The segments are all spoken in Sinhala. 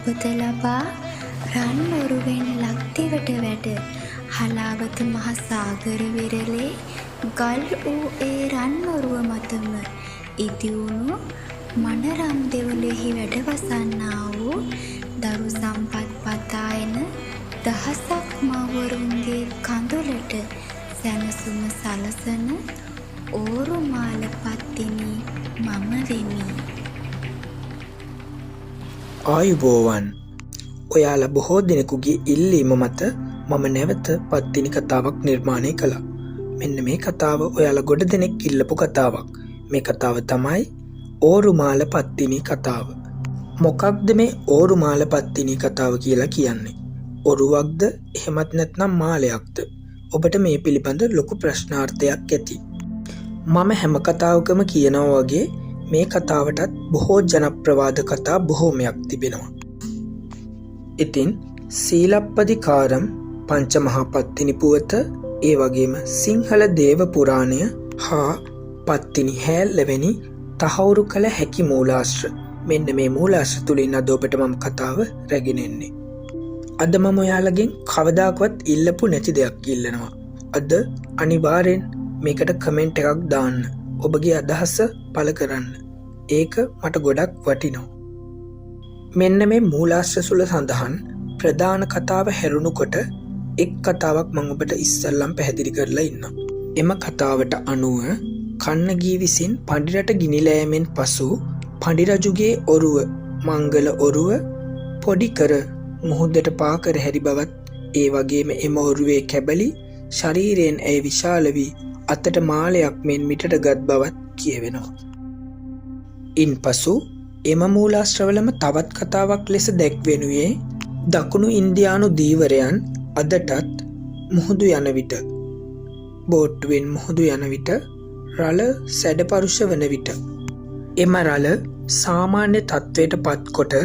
උපත ලබා රන් ඔරුවෙන් ලක්දිවට වැඩ හලාවත මහ සාගර විරලේ ගල් වූ ඒ රන් ඔරුව මතම ඉදිවුණු මනරම් දෙවොලෙහි වැඩවසන්නා වූ දරු සම්පත් පතා එන දහසක් මව්වරුන්ගේ කඳුලට සැනසුම සලසන ඕරුමාල පත්තිනි මම වෙමි. ආයුබෝවන්. ඔයාලා බොහෝ දෙනෙකුගේ ඉල්ලීම මත මම නැවත පත්තිනි කතාවක් නිර්මාණය කළා. මෙන්න මේ කතාව ඔයාලා ගොඩ දෙනෙක් ඉල්ලපු කතාවක්. මේ කතාව තමයි ඕරුමාල පත්තිනි කතාව. මොකක්ද මේ ඕරුමාල පත්තිනි කතාව කියලා කියන්නේ? ඔරුවක්ද එහෙමත් නැත්නම් මාලයක්ද? ඔබට මේ පිළිබඳ ලොකු ප්‍රශ්නාර්ථයක් ඇති. මම හැම කතාවකම කියනවා වගේ මේ කතාවටත් බොහෝ ජනප්‍රවාද කතා බොහෝමයක් තිබෙනවා. ඉතින් සීලප්පදිකාරම් පංචමහා පත්තිනි පුවත, ඒ වගේම සිංහල දේව පුරාණය හා පත්තිනි හැල්ලවැනි තහවුරු කළ හැකි මූලාශ්‍ර, මෙන්න මේ මූලාශ්‍ර තුලින් අද ඔබට මම කතාව රැගෙන එන්නේ. අද මම ඔයාලගෙන් කවදාකවත් ඉල්ලපු නැති දෙයක් ඉල්ලනවා. අද අනිවාර්යෙන් මේකට කමෙන්ට් එකක් දාන්න. ඔබගේ අදහස පළ කරන්න. ඒක මට ගොඩක් වටිනවා. මෙන්න මේ මූලාශ්‍ර සුල සඳහන් ප්‍රධාන කතාව හැරුණුකොට එක් කතාවක් මම ඔබට ඉස්සල්ලාම පැහැදිලි කරලා ඉන්නවා. එම කතාවට අනුව කන්නගී විසින් පඬිරට ගිනිලෑමෙන් පසු පඬිරජුගේ ඔරුව, මංගල ඔරුව පොඩි කර මුහුදට පා කර හැරි බවත්, ඒ වගේම එම ඔරුවේ කැබලි ශරීරයෙන් ඇය විශාල වී අතට මාලයක් මෙන් මිටට ගත් බවත් කියවෙනවා. ඉන්පසු එම මූලාශ්‍රවලම තවත් කතාවක් ලෙස දැක්වෙනුයේ දකුණු ඉන්දියානු දීවරයන් අදටත් මුහුදු යන විට, බෝට්ටුවෙන් මුහුදු යන විට රළ සැඩපරුෂ වන විට එම රළ සාමාන්‍ය තත්ත්වයට පත්කොට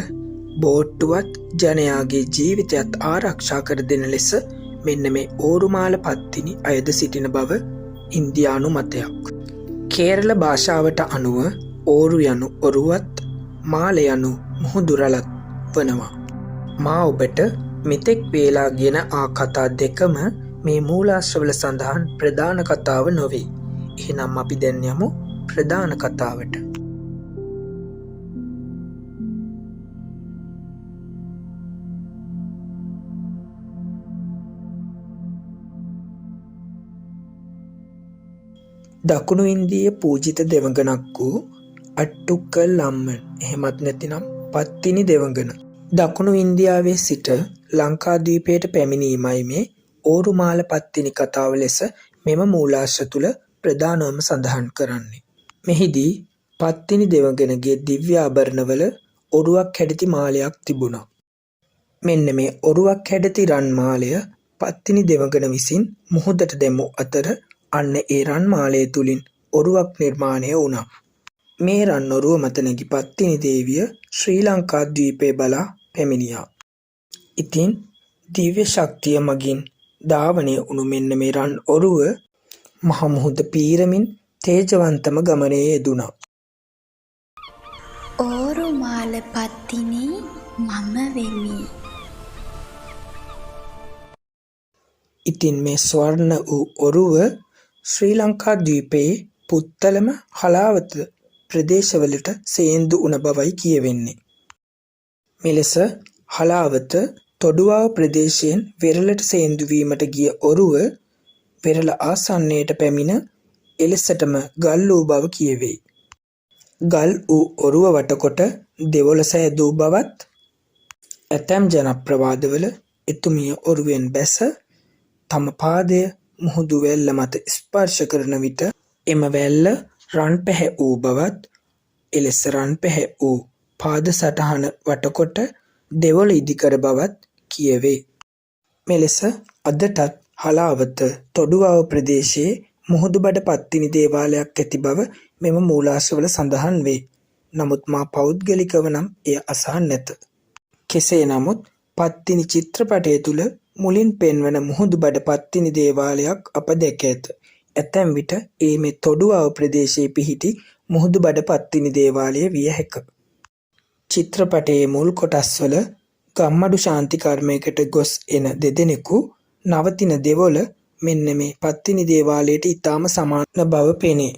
බෝට්ටුවත් ජනයාගේ ජීවිතයත් ආරක්ෂා කර දෙන ලෙස මෙන්න මේ ඕරුමාල පත්තිනි අයද සිටින බව ඉන්දියානු මතයක්. කේරළ භාෂාවට අනුව ඕරු යනු ඔරුවත්, මාල යනු මුහුදු රළත් වනවා. මා ඔබට මෙතෙක් වේලා ගෙන ආ කතා දෙකම මේ මූලාශ්‍රවල සඳහන් ප්‍රධාන කතාව නොවේ. එහෙනම් අපි දැන් යමු ප්‍රධාන කතාවට. දකුණු ඉන්දීය පූජිත දෙවඟනක් වූ අට්ටුක්කල් අම්මන්, එහෙමත් නැතිනම් පත්තිනි දෙවඟන, දකුණු ඉන්දියාවේ සිට ලංකාද්වීපයට පැමිණීමයි මේ ඕරුමාල පත්තිනි කතාව ලෙස මෙම මූලාශ්‍ර තුල ප්‍රධානවම සඳහන් කරන්නේ. මෙහිදී පත්තිනි දෙවඟනගේ දිව්‍ය ආභරණවල ඔරුවක් හැඩති මාලයක් තිබුණා. මෙන්න මේ ඔරුවක් හැඩති රන් මාලය පත්තිනි දෙවඟන විසින් මුහුදට දැමූ අතර අන්න ඒ රන් මාලය තුලින් ඔරුවක් නිර්මාණය වුණා. මේ රන් ඔරුව මත නැගි පත්තිනි දේවිය ශ්‍රී ලංකාද්වීපය බලා පැමිණියා. ඉතින් දිව්‍ය ශක්තිය මගින් ධාවනය වුණු මෙන්න මේ රන් ඔරුව මහ මුහුද පීරමින් තේජවන්තම ගමනේ යෙදුණා. ඕරුමාල පත්තිනි මම වෙමි. ඉතින් මේ ස්වර්ණ වූ ඔරුව ශ්‍රී ලංකාද්වීපයේ පුත්තලම හලාවත ප්‍රදේශවලට සේන්දු වුණ බවයි කියවෙන්නේ. මෙලෙස හලාවත තොඩුවාව ප්‍රදේශයෙන් වෙරළට සේන්දු වීමට ගිය ඔරුව වෙරළ ආසන්නයට පැමිණ එලෙසටම ගල් වූ බව කියවෙයි. ගල් වූ ඔරුව වටකොට දෙවොල සෑදූ බවත් ඇතැම් ජනප්‍රවාදවල එතුමිය ඔරුවෙන් බැස තම පාදය මුහුදු වැල්ල මත ස්පර්ශ කරන විට එම වැල්ල රන් පැහැ වූ බවත්, එලෙස රන් පැහැ වූ පාද සටහන වටකොට දෙවොල ඉදිකර බවත් කියවේ. මෙලෙස අදටත් හලාවත තොඩුවාව ප්‍රදේශයේ මුහුදුබඩ පත්තිනි දේවාලයක් ඇති බව මෙම මූලාශ්‍රවල සඳහන් වේ. නමුත් මා පෞද්ගලිකව නම් එය අසා නැත. කෙසේ නමුත් පත්තිනි චිත්‍රපටය තුල මුලින් පෙන්වන මුහුදුබඩ පත්තිනි දේවාලයක් අප දැක ඇත. ඇතැම් විට ඒ මේ තොඩුවාව ප්‍රදේශයේ පිහිටි මුහුදුබඩ පත්තිනි දේවාලය විය හැක. චිත්‍රපටයේ මුල් කොටස්වල ගම්මඩු ශාන්ති කර්මයකට ගොස් එන දෙදෙනෙකු නවතින දෙවොල මෙන්න මේ පත්තිනි දේවාලයට ඉතාම සමාන බව පෙනේ.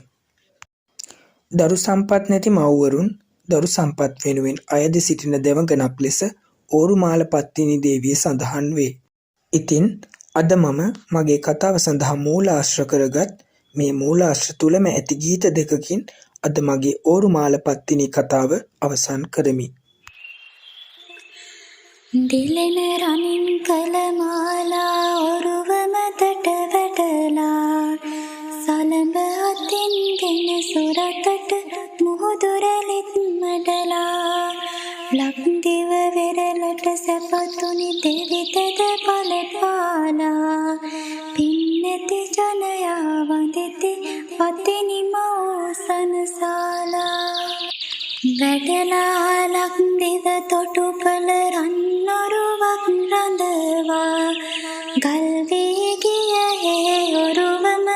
දරු සම්පත් නැති මව්වරුන් දරු සම්පත් වෙනුවෙන් අයද සිටින දෙවඟනක් ලෙස ඕරුමාල පත්තිනි දේවිය සඳහන් වේ. ඉතින් අද මම මගේ කතාව සඳහා මූලාශ්‍ර කරගත් මේ මූලාශ්‍ර තුලම ඇති ගීත දෙකකින් අද මගේ ඕරුමාල පත්තිනි කතාව අවසන් කරමි. දිලෙන රමින් කළ මාලා ඔරුව මතට වැටලා සලඹ අතින් ගෙන සුරතට මුහුදුරලිත් මඩලා ලක්දිව වෙරළට සැපතුනි දෙවිතද පලපාලා පින්නැති ජනයා වඳිති පතිනි මවසනසාලා වැඩලා ලක්දිව තොටුපළ රන්නොරුවක් රඳවා ගල්වී ගිය ඒ ඔරුවම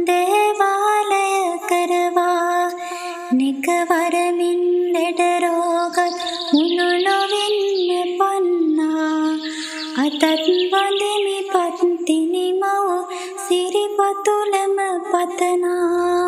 දේවාලය කරවා නිකවරමින් ලෙඩ රෝගත් මුණු නොවින්න පන්නා අතත් වඳිමි පත්තිනි මව සිරිපතුලම පතනා